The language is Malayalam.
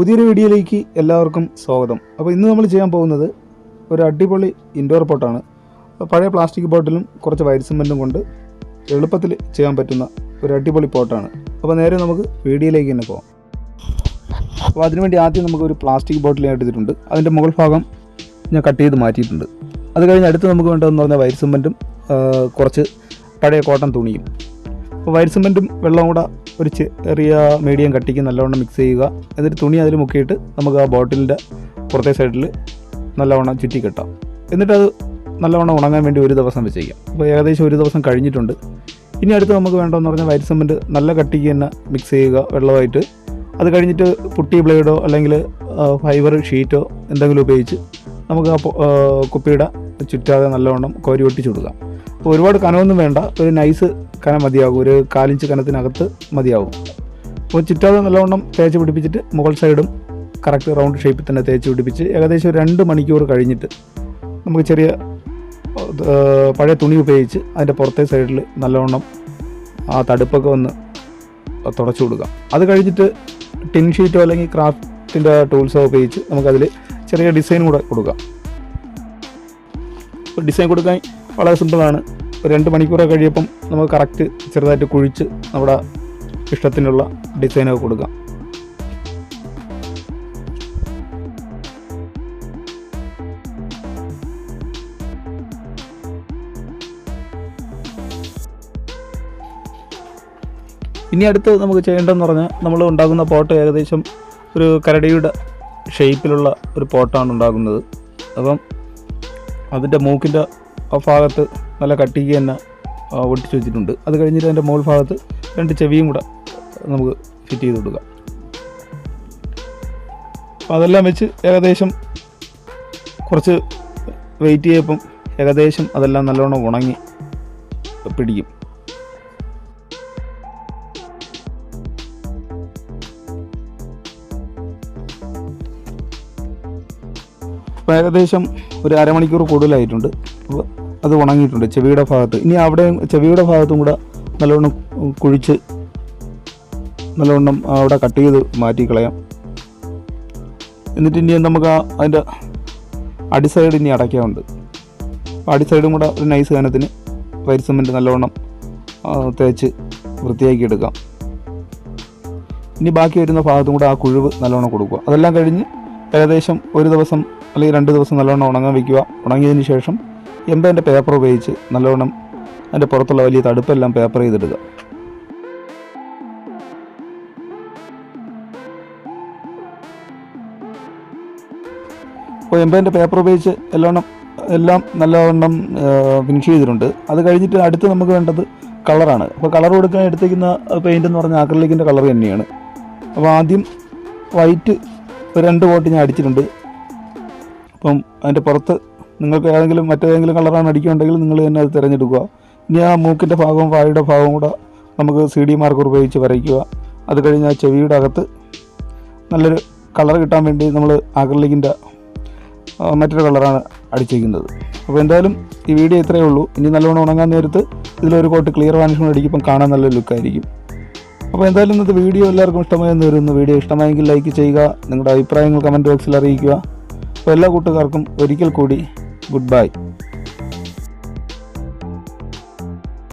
പുതിയൊരു വീഡിയോയിലേക്ക് എല്ലാവർക്കും സ്വാഗതം. അപ്പോൾ ഇന്ന് നമ്മൾ ചെയ്യാൻ പോകുന്നത് ഒരു അടിപൊളി ഇൻഡോർ പോട്ടാണ്. പഴയ പ്ലാസ്റ്റിക് ബോട്ടിലും കുറച്ച് വൈറ്റ് സിമെൻറ്റും കൊണ്ട് എളുപ്പത്തിൽ ചെയ്യാൻ പറ്റുന്ന ഒരു അടിപൊളി പോട്ടാണ്. അപ്പോൾ നേരെ നമുക്ക് വീഡിയോയിലേക്ക് തന്നെ പോകാം. അപ്പോൾ അതിനുവേണ്ടി ആദ്യം നമുക്കൊരു പ്ലാസ്റ്റിക് ബോട്ടിൽ ഞാൻ എടുത്തിട്ടുണ്ട്. അതിൻ്റെ മുകൾ ഭാഗം ഞാൻ കട്ട് ചെയ്ത് മാറ്റിയിട്ടുണ്ട്. അത് കഴിഞ്ഞ് അടുത്ത് നമുക്ക് വേണ്ടതെന്ന് പറഞ്ഞാൽ വൈറ്റ് സിമെൻറ്റും കുറച്ച് പഴയ കോട്ടൺ തുണിയും. അപ്പോൾ വൈറ്റ് സിമെൻറ്റും വെള്ളവും കൂടെ ഒരു ചെറിയ മീഡിയം കട്ടിക്ക് നല്ലവണ്ണം മിക്സ് ചെയ്യുക. എന്നിട്ട് തുണി അതിൽ മുക്കിയിട്ട് നമുക്ക് ആ ബോട്ടിലിൻ്റെ പുറത്തെ സൈഡിൽ നല്ലവണ്ണം ചുറ്റി കെട്ടാം. എന്നിട്ടത് നല്ലവണ്ണം ഉണങ്ങാൻ വേണ്ടി ഒരു ദിവസം വെച്ചേക്കാം. അപ്പോൾ ഏകദേശം ഒരു ദിവസം കഴിഞ്ഞിട്ടുണ്ട്. ഇനി അടുത്ത് നമുക്ക് വേണ്ടതെന്ന് പറഞ്ഞാൽ വൈറ്റ് സിമെൻറ്റ് നല്ല കട്ടിക്ക് തന്നെ മിക്സ് ചെയ്യുക വെള്ളമായിട്ട്. അത് കഴിഞ്ഞിട്ട് പുട്ടി ബ്ലേഡോ അല്ലെങ്കിൽ ഫൈബർ ഷീറ്റോ എന്തെങ്കിലും ഉപയോഗിച്ച് നമുക്ക് ആ കുപ്പിയുടെ ചുറ്റാതെ നല്ലവണ്ണം കോരി ഒട്ടിച്ച് കൊടുക്കാം. അപ്പോൾ ഒരുപാട് കനമൊന്നും വേണ്ട, ഒരു നൈസ് കനം മതിയാകും, ഒരു 4 ഇഞ്ച് കനത്തിനകത്ത് മതിയാകും. അപ്പോൾ ചുറ്റാതെ നല്ലവണ്ണം തേച്ച് പിടിപ്പിച്ചിട്ട് മുകൾ സൈഡും കറക്റ്റ് റൗണ്ട് ഷേപ്പിൽ തന്നെ തേച്ച് പിടിപ്പിച്ച് ഏകദേശം ഒരു 2 മണിക്കൂർ കഴിഞ്ഞിട്ട് നമുക്ക് ചെറിയ പഴയ തുണി ഉപയോഗിച്ച് അതിൻ്റെ പുറത്തെ സൈഡിൽ നല്ലവണ്ണം ആ തടുപ്പൊക്കെ ഒന്ന് തുടച്ചു കൊടുക്കാം. അത് കഴിഞ്ഞിട്ട് ടിൻ ഷീറ്റോ അല്ലെങ്കിൽ ക്രാഫ്റ്റിൻ്റെ ടൂൾസോ ഉപയോഗിച്ച് നമുക്കതിൽ ചെറിയ ഡിസൈൻ കൂടെ കൊടുക്കാം. ഡിസൈൻ കൊടുക്കാൻ വളരെ സിമ്പിളാണ്. ഒരു 2 മണിക്കൂറൊക്കെ കഴിയുമ്പം നമുക്ക് കറക്റ്റ് ചെറുതായിട്ട് കുഴിച്ച് നമ്മുടെ ഇഷ്ടത്തിനുള്ള ഡിസൈനൊക്കെ കൊടുക്കാം. ഇനി അടുത്ത് നമുക്ക് ചെയ്യേണ്ടതെന്ന് പറഞ്ഞാൽ നമ്മൾ ഉണ്ടാക്കുന്ന പോട്ട് ഏകദേശം ഒരു കരടിയുടെ ഷേപ്പിലുള്ള ഒരു പോട്ടാണ് ഉണ്ടാക്കുന്നത്. അപ്പം അതിൻ്റെ മൂക്കിൻ്റെ ആ ഭാഗത്ത് നല്ല കട്ടിക്ക് തന്നെ ഒട്ടിച്ച് വെച്ചിട്ടുണ്ട്. അത് കഴിഞ്ഞിട്ട് അതിൻ്റെ മുകൾ ഭാഗത്ത് 2 ചെവിയും കൂടെ നമുക്ക് ഫിറ്റ് ചെയ്ത് കൊടുക്കാം. അപ്പോൾ അതെല്ലാം വെച്ച് ഏകദേശം കുറച്ച് വെയിറ്റ് ചെയ്യപ്പം ഏകദേശം അതെല്ലാം നല്ലോണം ഉണങ്ങി പിടിക്കും. അപ്പോൾ ഏകദേശം ഒരു അരമണിക്കൂർ കൂടുതലായിട്ടുണ്ട്. അപ്പോൾ അത് ഉണങ്ങിയിട്ടുണ്ട് ചെവിയുടെ ഭാഗത്ത്. ഇനി അവിടെ ചെവിയുടെ ഭാഗത്തും കൂടെ നല്ലവണ്ണം കുഴിച്ച് നല്ലവണ്ണം അവിടെ കട്ട് ചെയ്ത് മാറ്റിക്കളയാം. എന്നിട്ട് ഇനി നമുക്ക് അതിൻ്റെ അടിസൈഡ് ഇനി അടയ്ക്കാറുണ്ട്. അപ്പോൾ അടിസൈഡും കൂടെ ഒരു നൈസ് കനത്തിന് വൈറ്റ് സിമെൻറ്റ് നല്ലവണ്ണം തേച്ച് വൃത്തിയാക്കി എടുക്കാം. ഇനി ബാക്കി വരുന്ന ഭാഗത്തും കൂടെ ആ കുഴിവ് നല്ലവണ്ണം കൊടുക്കുക. അതെല്ലാം കഴിഞ്ഞ് ഏകദേശം ഒരു ദിവസം അല്ലെങ്കിൽ 2 ദിവസം നല്ലവണ്ണം ഉണങ്ങാൻ വയ്ക്കുക. ഉണങ്ങിയതിന് ശേഷം എംബേൻ്റെ പേപ്പർ ഉപയോഗിച്ച് നല്ലവണ്ണം അതിൻ്റെ പുറത്തുള്ള വലിയ തടുപ്പെല്ലാം പേപ്പർ ചെയ്തിടുക. അപ്പോൾ എംബേൻ്റെ പേപ്പർ ഉപയോഗിച്ച് എല്ലാം നല്ലവണ്ണം ഫിനിഷ് ചെയ്തിട്ടുണ്ട്. അത് കഴിഞ്ഞിട്ട് അടുത്ത് നമുക്ക് വേണ്ടത് കളറാണ്. അപ്പോൾ കളർ കൊടുക്കാൻ എടുത്തിരിക്കുന്ന പെയിൻ്റ് എന്ന് പറഞ്ഞാൽ ആക്രിലിക്കിൻ്റെ കളർ തന്നെയാണ്. അപ്പോൾ ആദ്യം വൈറ്റ് ഒരു 2 കോട്ട് ഞാൻ അടിച്ചിട്ടുണ്ട്. അപ്പം അതിൻ്റെ പുറത്ത് നിങ്ങൾക്ക് മറ്റേതെങ്കിലും കളറാണ് അടിക്കുകയുണ്ടെങ്കിൽ നിങ്ങൾ തന്നെ അത് തിരഞ്ഞെടുക്കുക. ഇനി ആ മൂക്കിൻ്റെ ഭാഗവും വായുടെ ഭാഗവും കൂടെ നമുക്ക് CD മാർക്കർ ഉപയോഗിച്ച് വരയ്ക്കുക. അത് കഴിഞ്ഞ് ആ ചെവിയുടെ അകത്ത് നല്ലൊരു കളർ കിട്ടാൻ വേണ്ടി നമ്മൾ ആക്രിലിക്കിൻ്റെ മറ്റൊരു കളറാണ് അടിച്ചിരിക്കുന്നത്. അപ്പോൾ എന്തായാലും ഈ വീഡിയോ ഇത്രയേ ഉള്ളൂ. ഇനി നല്ലോണം ഉണങ്ങാൻ നേരത്ത് ഇതിലൊരു കോട്ട് ക്ലിയർ വാനിഷ് അടിക്കുമ്പം കാണാൻ നല്ല ലുക്കായിരിക്കും. അപ്പോൾ എന്തായാലും ഇന്നത്തെ വീഡിയോ എല്ലാവർക്കും ഇഷ്ടമായെന്ന് വരുന്നു. വീഡിയോ ഇഷ്ടമായെങ്കിൽ ലൈക്ക് ചെയ്യുക, നിങ്ങളുടെ അഭിപ്രായങ്ങൾ കമൻറ്റ് ബോക്സിൽ അറിയിക്കുക. അപ്പോൾ എല്ലാ കൂട്ടുകാർക്കും ഒരിക്കൽ കൂടി ഗുഡ് ബൈ.